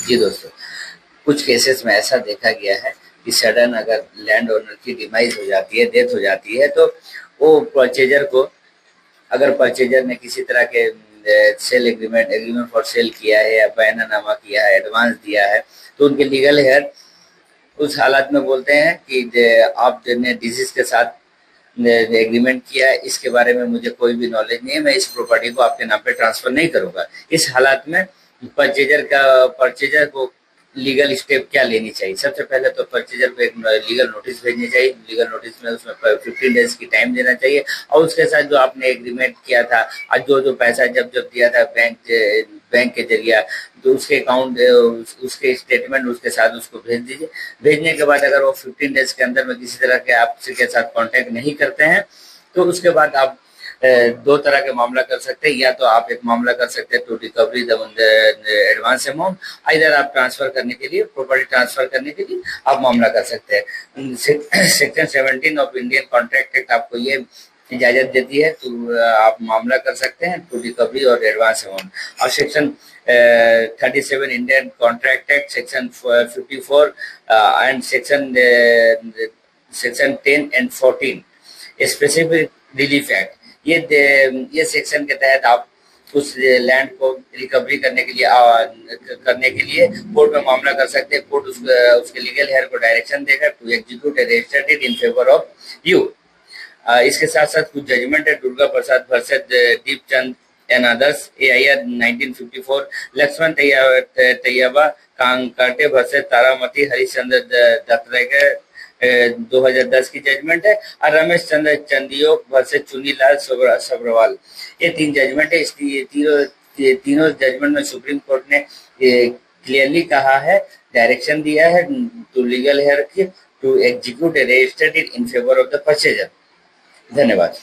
जी दोस्तों, कुछ केसेस में ऐसा देखा गया है कि सडन अगर लैंड ओनर की डिमाइज हो जाती है, डेथ हो जाती है, तो वो परचेजर को, अगर परचेजर ने किसी तरह के sale agreement agreement for sale किया है या बयानानामा किया है, एडवांस दिया है, तो उनके लीगल हेयर उस हालत में बोलते हैं कि आपने डिजीज के साथ एग्रीमेंट किया है, इसके बारे में मुझे कोई भी नॉलेज नहीं है, मैं इस प्रॉपर्टी को आपके नाम पे ट्रांसफर नहीं करूंगा। इस हालात में परचेजर को लीगल स्टेप क्या लेनी चाहिए? सबसे पहले तो परचेजर को एक लीगल नोटिस भेजनी चाहिए। लीगल नोटिस में उसमें 15 डेज की टाइम देना चाहिए, और उसके साथ जो आपने एग्रीमेंट किया था और जो पैसा जब दिया था बैंक के जरिए, तो उसके अकाउंट उसके स्टेटमेंट उसके साथ उसको भेज दीजिए। भेजने के बाद अगर वो 15 डेज के अंदर में किसी तरह के आपसे के साथ कांटेक्ट नहीं करते हैं, तो उसके बाद आप दो तरह के मामला कर सकते हैं। या तो आप एक मामला कर सकते हैं to recovery the advance amount, इधर आप ट्रांसफर करने के लिए, प्रॉपर्टी ट्रांसफर करने के लिए आप मामला कर सकते हैं। Section 17 of Indian contract act आपको ये इजाजत देती है, तो आप मामला कर सकते हैं टू रिकवरी और एडवांस अमाउंट। और section 37 Indian contract act, section 54 and section 10 and 14 specific relief act, ये सेक्शन के तहत आप उस लैंड को रिकवरी करने के लिए कोर्ट में मामला कर सकते हैं। कोर्ट उसके लीगल हेयर को डायरेक्शन देगा to execute a registered deed in favour of you. इसके साथ साथ कुछ जजमेंट है, Durga Prasad versus Deepchand and others, AIR 1954, Laxman Taiyaba Kankate versus Taramati Harishchandra Dattarekar 2010 की जजमेंट है, और रमेश चंद्र चंदियोग वर्सेस चुनीलाल सब्रवाल, ये 3 जजमेंट है। इसलिए तीनों जजमेंट में सुप्रीम कोर्ट ने क्लियरली कहा है, डायरेक्शन दिया है to legal heir to execute a registered deed in favour of the purchaser. धन्यवाद।